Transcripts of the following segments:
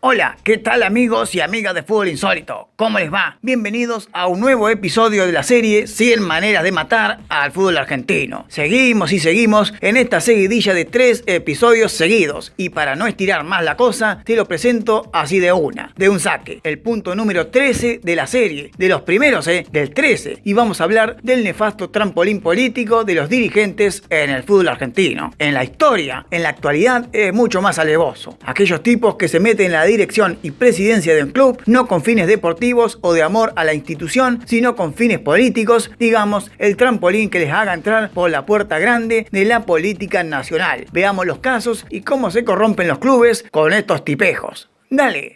Hola, ¿qué tal amigos y amigas de Fútbol Insólito? ¿Cómo les va? Bienvenidos a un nuevo episodio de la serie 100 maneras de matar al fútbol argentino. Seguimos en esta seguidilla de 3 episodios seguidos. Y para no estirar más la cosa, te lo presento así de un saque. El punto número 13 de la serie, de los primeros, del 13. Y vamos a hablar del nefasto trampolín político de los dirigentes en el fútbol argentino. En la historia, en la actualidad, es mucho más alevoso. Aquellos tipos que se meten en la dirección y presidencia de un club, no con fines deportivos o de amor a la institución, sino con fines políticos, digamos, el trampolín que les haga entrar por la puerta grande de la política nacional. Veamos los casos y cómo se corrompen los clubes con estos tipejos. ¡Dale!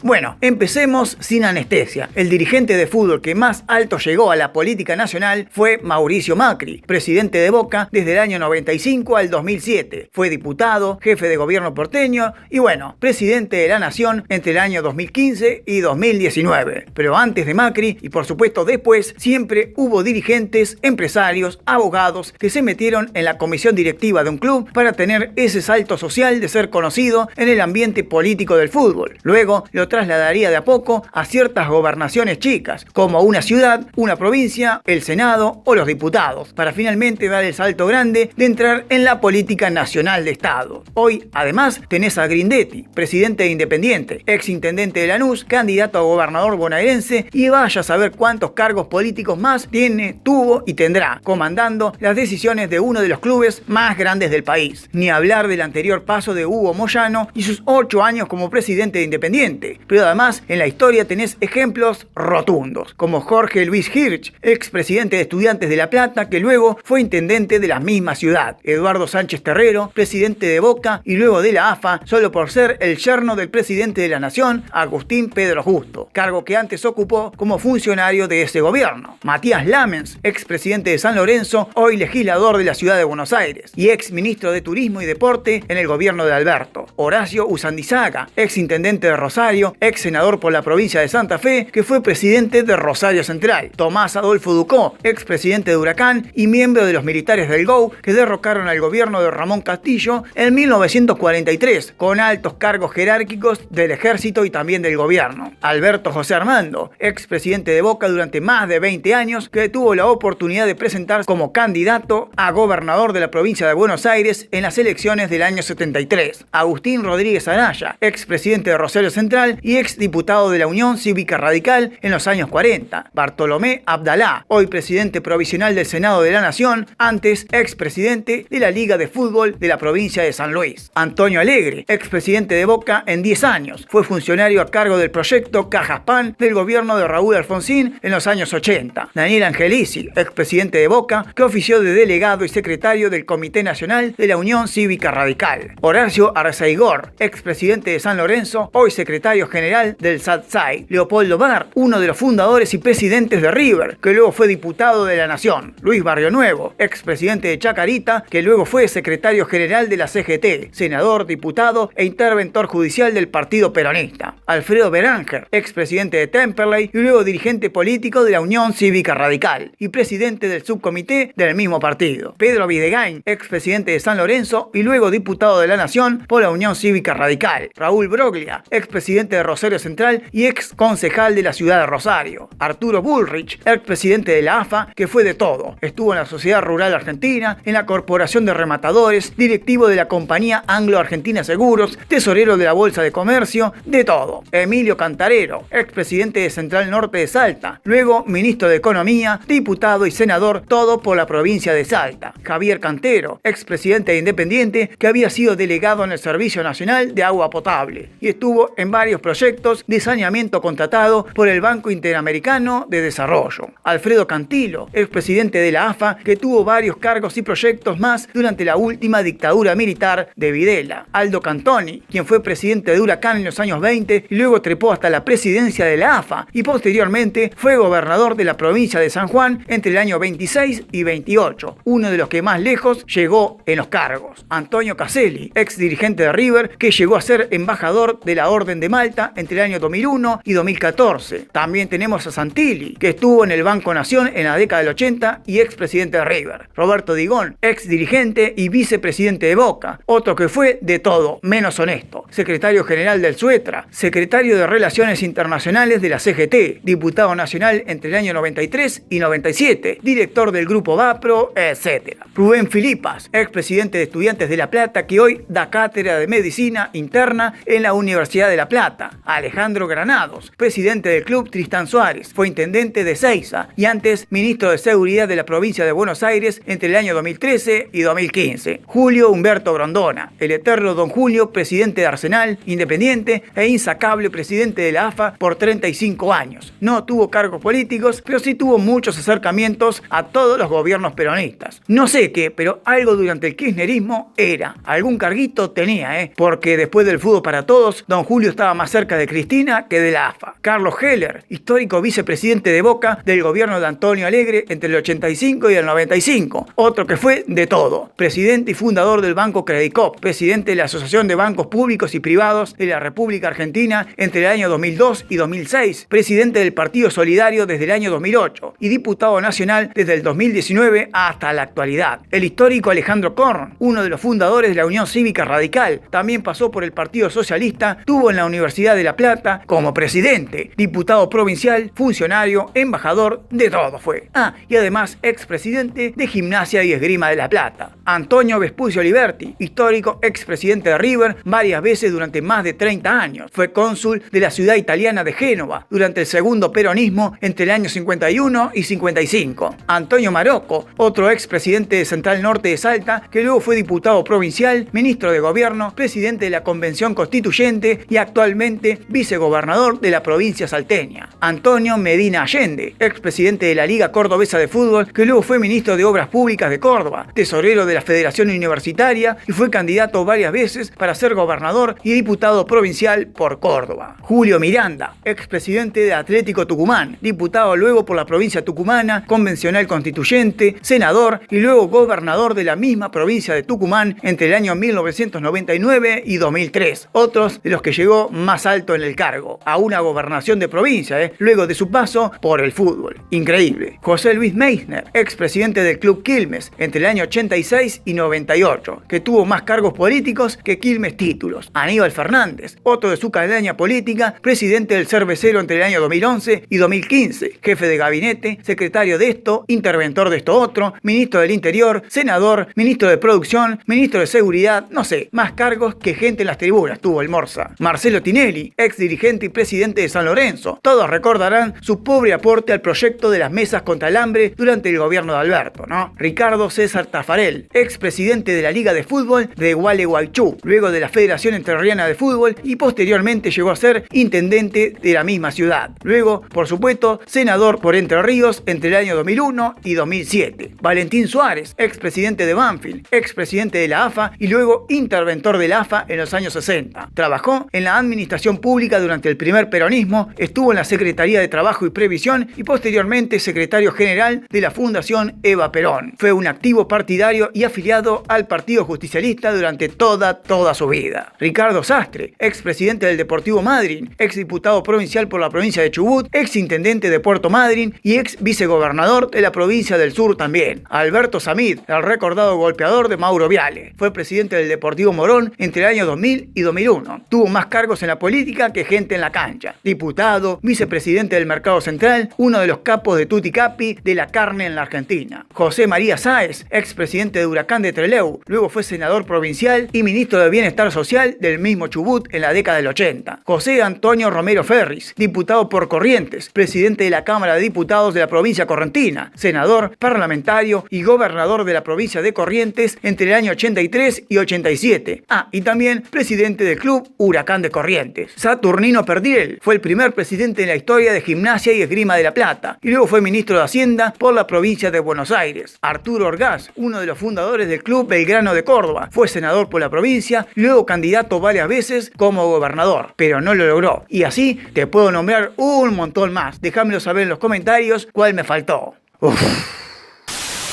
Bueno, empecemos sin anestesia. El dirigente de fútbol que más alto llegó a la política nacional fue Mauricio Macri, presidente de Boca desde el año 95 al 2007. Fue diputado, jefe de gobierno porteño y bueno, presidente de la nación entre el año 2015 y 2019. Pero antes de Macri y por supuesto después, siempre hubo dirigentes, empresarios, abogados que se metieron en la comisión directiva de un club para tener ese salto social de ser conocido en el ambiente político del fútbol. Luego lo trasladaría de a poco a ciertas gobernaciones chicas, como una ciudad, una provincia, el Senado o los diputados, para finalmente dar el salto grande de entrar en la política nacional de Estado. Hoy, además, tenés a Grindetti, presidente de Independiente, ex intendente de Lanús, candidato a gobernador bonaerense y vaya a saber cuántos cargos políticos más tiene, tuvo y tendrá, comandando las decisiones de uno de los clubes más grandes del país. Ni hablar del anterior paso de Hugo Moyano y sus 8 años como presidente de Independiente. Pero además, en la historia tenés ejemplos rotundos, como Jorge Luis Hirsch, expresidente de Estudiantes de La Plata, que luego fue intendente de la misma ciudad. Eduardo Sánchez Terrero, presidente de Boca y luego de la AFA, solo por ser el yerno del presidente de la Nación, Agustín Pedro Justo, cargo que antes ocupó como funcionario de ese gobierno. Matías Lamens, expresidente de San Lorenzo, hoy legislador de la ciudad de Buenos Aires y ex ministro de Turismo y Deporte en el gobierno de Alberto. Horacio Usandizaga, ex intendente de Rosario, ex senador por la provincia de Santa Fe, que fue presidente de Rosario Central. Tomás Adolfo Ducó, ex presidente de Huracán y miembro de los militares del GO que derrocaron al gobierno de Ramón Castillo en 1943, con altos cargos jerárquicos del ejército y también del gobierno. Alberto José Armando, ex presidente de Boca durante más de 20 años, que tuvo la oportunidad de presentarse como candidato a gobernador de la provincia de Buenos Aires en las elecciones del año 73. Agustín Rodríguez Anaya, ex presidente de Rosario Central y ex diputado de la Unión Cívica Radical en los años 40. Bartolomé Abdalá, hoy presidente provisional del Senado de la Nación, antes ex presidente de la Liga de Fútbol de la provincia de San Luis. Antonio Alegre, ex presidente de Boca en 10 años. Fue funcionario a cargo del proyecto Cajas Pan del gobierno de Raúl Alfonsín en los años 80. Daniel Angelici, ex presidente de Boca, que ofició de delegado y secretario del Comité Nacional de la Unión Cívica Radical. Horacio Arzaigor, ex presidente de San Lorenzo, hoy secretario general del SATSAI. Leopoldo Bar, uno de los fundadores y presidentes de River, que luego fue diputado de la Nación. Luis Barrionuevo, expresidente de Chacarita, que luego fue secretario general de la CGT, senador, diputado e interventor judicial del Partido Peronista. Alfredo Beranger, expresidente de Temperley y luego dirigente político de la Unión Cívica Radical y presidente del subcomité del mismo partido. Pedro Videgain, expresidente de San Lorenzo y luego diputado de la Nación por la Unión Cívica Radical. Raúl Broglia, expresidente de Rosario Central y ex concejal de la ciudad de Rosario. Arturo Bullrich, ex presidente de la AFA, que fue de todo. Estuvo en la Sociedad Rural Argentina, en la Corporación de Rematadores, directivo de la Compañía Anglo-Argentina Seguros, tesorero de la Bolsa de Comercio, de todo. Emilio Cantarero, ex presidente de Central Norte de Salta, luego ministro de Economía, diputado y senador, todo por la provincia de Salta. Javier Cantero, ex presidente de Independiente, que había sido delegado en el Servicio Nacional de Agua Potable y estuvo en varios proyectos de saneamiento contratado por el Banco Interamericano de Desarrollo. Alfredo Cantilo, expresidente de la AFA, que tuvo varios cargos y proyectos más durante la última dictadura militar de Videla. Aldo Cantoni, quien fue presidente de Huracán en los años 20 y luego trepó hasta la presidencia de la AFA y posteriormente fue gobernador de la provincia de San Juan entre el año 26 y 28, uno de los que más lejos llegó en los cargos. Antonio Caselli, ex dirigente de River, que llegó a ser embajador de la Orden de Malta Salta entre el año 2001 y 2014. También tenemos a Santilli, que estuvo en el Banco Nación en la década del 80 y expresidente de River. Roberto Digón, ex dirigente y vicepresidente de Boca, otro que fue de todo menos honesto. Secretario general del Suetra, secretario de Relaciones Internacionales de la CGT, diputado nacional entre el año 93 y 97, director del Grupo Vapro, etc. Rubén Filipas, expresidente de Estudiantes de La Plata, que hoy da cátedra de Medicina Interna en la Universidad de La Plata. Alejandro Granados, presidente del Club Tristán Suárez, fue intendente de Seiza y antes ministro de Seguridad de la provincia de Buenos Aires entre el año 2013 y 2015. Julio Humberto Grondona, el eterno Don Julio, presidente de Arsenal, independiente e insacable presidente de la AFA por 35 años. No tuvo cargos políticos, pero sí tuvo muchos acercamientos a todos los gobiernos peronistas. No sé qué, pero algo durante el kirchnerismo era. Algún carguito tenía, porque después del fútbol para todos, Don Julio estaba más cerca de Cristina que de la AFA. Carlos Heller, histórico vicepresidente de Boca del gobierno de Antonio Alegre entre el 85 y el 95. Otro que fue de todo. Presidente y fundador del Banco Credicop, presidente de la Asociación de Bancos Públicos y Privados de la República Argentina entre el año 2002 y 2006. Presidente del Partido Solidario desde el año 2008 y diputado nacional desde el 2019 hasta la actualidad. El histórico Alejandro Korn, uno de los fundadores de la Unión Cívica Radical, también pasó por el Partido Socialista, tuvo en la Universidad de La Plata como presidente, diputado provincial, funcionario, embajador, de todo fue. Y además expresidente de Gimnasia y Esgrima de La Plata. Antonio Vespucio Liberti, histórico expresidente de River varias veces durante más de 30 años. Fue cónsul de la ciudad italiana de Génova durante el segundo peronismo entre el año 51 y 55. Antonio Marocco, otro expresidente de Central Norte de Salta, que luego fue diputado provincial, ministro de gobierno, presidente de la Convención Constituyente y actualmente vicegobernador de la provincia salteña. Antonio Medina Allende, expresidente de la Liga Cordobesa de Fútbol, que luego fue ministro de Obras Públicas de Córdoba, tesorero de la Federación Universitaria y fue candidato varias veces para ser gobernador y diputado provincial por Córdoba. Julio Miranda, expresidente de Atlético Tucumán, diputado luego por la provincia tucumana, convencional constituyente, senador y luego gobernador de la misma provincia de Tucumán entre el año 1999 y 2003. Otros de los que llegó más alto en el cargo, a una gobernación de provincia, luego de su paso por el fútbol. Increíble. José Luis Meissner, expresidente del Club Quilmes entre el año 86 y 98, que tuvo más cargos políticos que Quilmes títulos. Aníbal Fernández, otro de su calaña política, presidente del Cervecero entre el año 2011 y 2015, jefe de gabinete, secretario de esto, interventor de esto otro, ministro del Interior, senador, ministro de Producción, ministro de Seguridad, no sé, más cargos que gente en las tribunas tuvo el Morsa. Marcelo Tinelli, ex dirigente y presidente de San Lorenzo. Todos recordarán su pobre aporte al proyecto de las mesas contra el hambre durante el gobierno de Alberto, ¿no? Ricardo César Tafarel, ex presidente de la Liga de Fútbol de Gualeguaychú, luego de la Federación Entrerriana de Fútbol y posteriormente llegó a ser intendente de la misma ciudad. Luego, por supuesto, senador por Entre Ríos entre el año 2001 y 2007. Valentín Suárez, ex presidente de Banfield, ex presidente de la AFA y luego interventor de la AFA en los años 60. Trabajó en la administración pública durante el primer peronismo, estuvo en la Secretaría de Trabajo y Previsión y posteriormente secretario general de la Fundación Eva Perón. Fue un activo partidario y afiliado al Partido Justicialista durante toda su vida. Ricardo Sastre, ex presidente del Deportivo Madryn, ex diputado provincial por la provincia de Chubut, ex intendente de Puerto Madryn y ex vicegobernador de la provincia del Sur también. Alberto Samid, el recordado golpeador de Mauro Viale. Fue presidente del Deportivo Morón entre el año 2000 y 2001. Tuvo más cargos en la política que gente en la cancha. Diputado, vicepresidente del Mercado Central, uno de los capos de Tutti Capi de la carne en la Argentina. José María Sáez, expresidente de Huracán de Trelew, luego fue senador provincial y ministro de Bienestar Social del mismo Chubut en la década del 80. José Antonio Romero Ferris, diputado por Corrientes, presidente de la Cámara de Diputados de la provincia correntina, senador, parlamentario y gobernador de la provincia de Corrientes entre el año 83 y 87. Y también presidente del Club Huracán de Corrientes. Saturnino Perdiel fue el primer presidente en la historia de Gimnasia y Esgrima de La Plata y luego fue ministro de Hacienda por la provincia de Buenos Aires. Arturo Orgaz, uno de los fundadores del Club Belgrano de Córdoba, fue senador por la provincia, luego candidato varias veces como gobernador, pero no lo logró. Y así te puedo nombrar un montón más. Déjamelo saber en los comentarios cuál me faltó.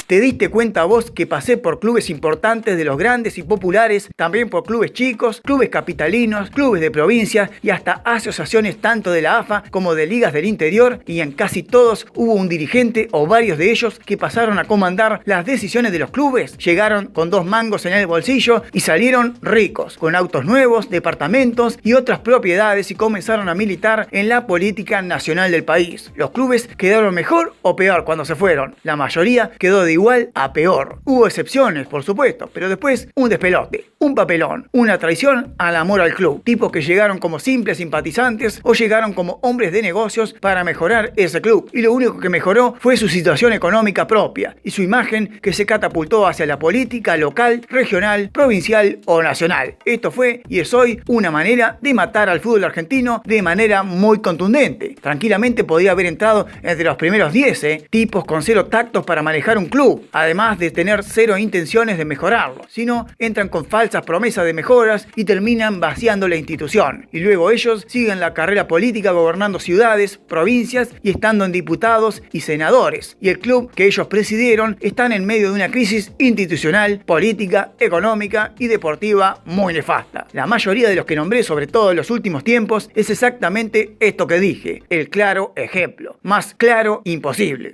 ¿Te diste cuenta vos que pasé por clubes importantes de los grandes y populares, también por clubes chicos, clubes capitalinos, clubes de provincia y hasta asociaciones tanto de la AFA como de ligas del interior, y en casi todos hubo un dirigente o varios de ellos que pasaron a comandar las decisiones de los clubes? Llegaron con 2 mangos en el bolsillo y salieron ricos, con autos nuevos, departamentos y otras propiedades, y comenzaron a militar en la política nacional del país. Los clubes quedaron mejor o peor cuando se fueron. La mayoría quedó de igual a peor. Hubo excepciones, por supuesto, pero después un despelote, un papelón, una traición al amor al club. Tipos que llegaron como simples simpatizantes o llegaron como hombres de negocios para mejorar ese club. Y lo único que mejoró fue su situación económica propia y su imagen, que se catapultó hacia la política local, regional, provincial o nacional. Esto fue y es hoy una manera de matar al fútbol argentino de manera muy contundente. Tranquilamente podría haber entrado entre los primeros 10, tipos con 0 tactos para manejar un club, además de tener 0 intenciones de mejorarlo. Si no, entran con falsas promesas de mejoras y terminan vaciando la institución. Y luego ellos siguen la carrera política gobernando ciudades, provincias y estando en diputados y senadores. Y el club que ellos presidieron están en medio de una crisis institucional, política, económica y deportiva muy nefasta. La mayoría de los que nombré, sobre todo en los últimos tiempos, es exactamente esto que dije, el claro ejemplo. Más claro imposible.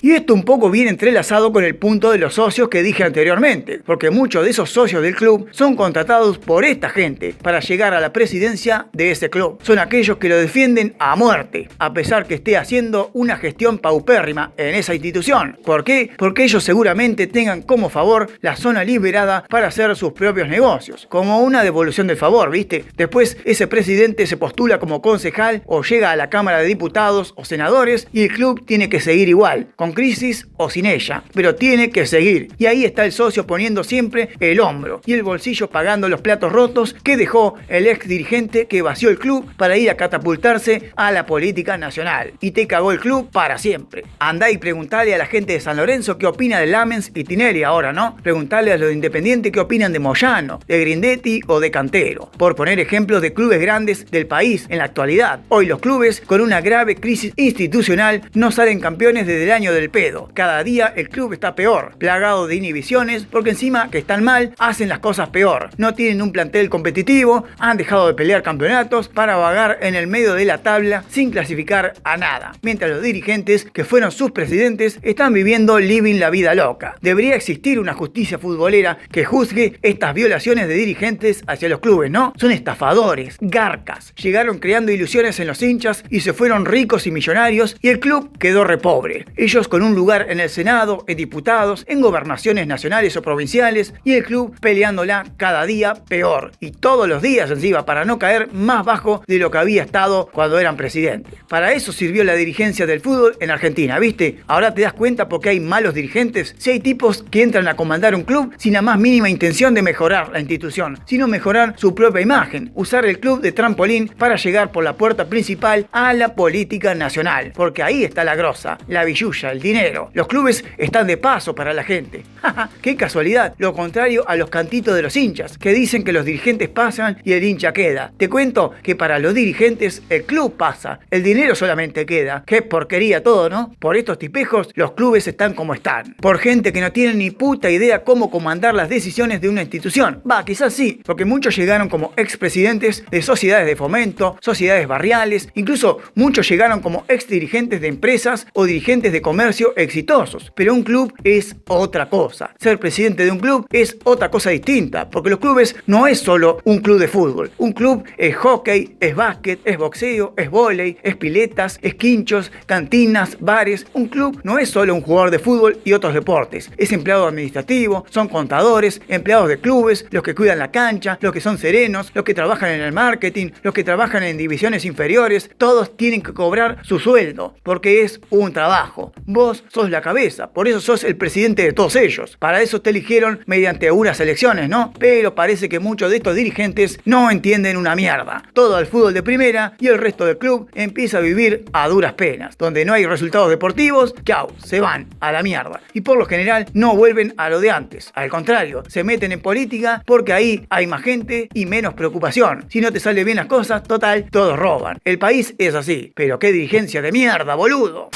Y esto un poco viene entrelazado con el punto de los socios que dije anteriormente, porque muchos de esos socios del club son contratados por esta gente para llegar a la presidencia de ese club. Son aquellos que lo defienden a muerte, a pesar que esté haciendo una gestión paupérrima en esa institución. ¿Por qué? Porque ellos seguramente tengan como favor la zona liberada para hacer sus propios negocios, como una devolución del favor, ¿viste? Después ese presidente se postula como concejal o llega a la Cámara de Diputados o senadores y el club tiene que seguir igual, con crisis o sin ella, pero tiene que seguir. Y ahí está el socio poniendo siempre el hombro y el bolsillo pagando los platos rotos que dejó el ex dirigente que vació el club para ir a catapultarse a la política nacional. Y te cagó el club para siempre. Andá y preguntale a la gente de San Lorenzo qué opina de Lamens y Tinelli ahora, ¿no? Preguntale a los de Independiente qué opinan de Moyano, de Grindetti o de Cantero, por poner ejemplos de clubes grandes del país en la actualidad. Hoy los clubes, con una grave crisis institucional, no salen campeones desde el año del pedo. Cada día el club está peor, plagado de inhibiciones, porque encima que están mal, hacen las cosas peor. No tienen un plantel competitivo, han dejado de pelear campeonatos para vagar en el medio de la tabla sin clasificar a nada. Mientras los dirigentes, que fueron sus presidentes, están viviendo living la vida loca. Debería existir una justicia futbolera que juzgue estas violaciones de dirigentes hacia los clubes, ¿no? Son estafadores, garcas. Llegaron creando ilusiones en los hinchas y se fueron ricos y millonarios y el club quedó repobre. Ellos con un lugar en el Senado, en diputados, en gobernaciones nacionales o provinciales, y el club peleándola cada día peor. Y todos los días encima, para no caer más bajo de lo que había estado cuando eran presidentes. Para eso sirvió la dirigencia del fútbol en Argentina, ¿viste? Ahora te das cuenta por qué hay malos dirigentes. Si hay tipos que entran a comandar un club sin la más mínima intención de mejorar la institución, sino mejorar su propia imagen. Usar el club de trampolín para llegar por la puerta principal a la política nacional. Porque ahí está la grosa, la billulla, el dinero. Los clubes están de paso para la gente. ¡Qué casualidad! Lo contrario a los cantitos de los hinchas, que dicen que los dirigentes pasan y el hincha queda. Te cuento que para los dirigentes el club pasa, el dinero solamente queda. ¡Qué porquería todo!, ¿no? Por estos tipejos los clubes están como están. Por gente que no tiene ni puta idea cómo comandar las decisiones de una institución. Quizás sí, porque muchos llegaron como expresidentes de sociedades de fomento, sociedades barriales, incluso muchos llegaron como ex dirigentes de empresas o dirigentes de comercio exitosos. Pero un club es otra cosa. Ser presidente de un club es otra cosa distinta, porque los clubes no es solo un club de fútbol. Un club es hockey, es básquet, es boxeo, es vóley, es piletas, es quinchos, cantinas, bares. Un club no es solo un jugador de fútbol y otros deportes. Es empleado administrativo, son contadores, empleados de clubes, los que cuidan la cancha, los que son serenos, los que trabajan en el marketing, los que trabajan en divisiones inferiores. Todos tienen que cobrar su sueldo, porque es un trabajo. Vos sos la cabeza, por eso sos el presidente de todos ellos. Para eso te eligieron mediante unas elecciones, ¿no? Pero parece que muchos de estos dirigentes no entienden una mierda. Todo el fútbol de primera y el resto del club empieza a vivir a duras penas. Donde no hay resultados deportivos, chau, se van a la mierda. Y por lo general no vuelven a lo de antes. Al contrario, se meten en política porque ahí hay más gente y menos preocupación. Si no te salen bien las cosas, total, todos roban. El país es así. Pero qué dirigencia de mierda, boludo.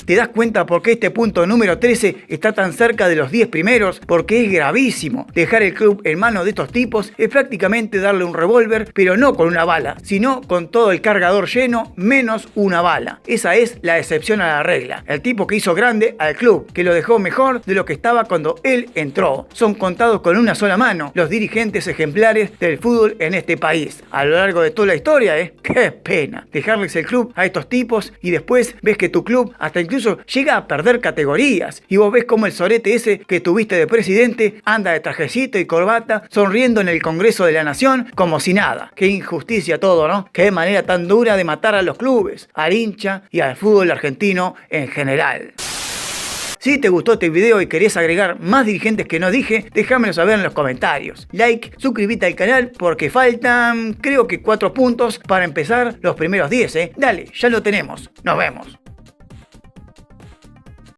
¿Te das cuenta por qué este punto número 13 está tan cerca de los 10 primeros? Porque es gravísimo. Dejar el club en manos de estos tipos es prácticamente darle un revólver, pero no con una bala, sino con todo el cargador lleno menos una bala. Esa es la excepción a la regla. El tipo que hizo grande al club, que lo dejó mejor de lo que estaba cuando él entró. Son contados con una sola mano los dirigentes ejemplares del fútbol en este país. A lo largo de toda la historia, ¡qué pena! Dejarles el club a estos tipos y después ves que tu club hasta incluso llega a perder categorías. Y vos ves como el sorete ese que tuviste de presidente anda de trajecito y corbata sonriendo en el Congreso de la Nación como si nada. Qué injusticia todo, ¿no? Qué manera tan dura de matar a los clubes, al hincha y al fútbol argentino en general. Si te gustó este video y querés agregar más dirigentes que no dije, déjamelo saber en los comentarios. Like, suscríbete al canal porque faltan, creo que 4 puntos para empezar los primeros 10, Dale, ya lo tenemos. Nos vemos.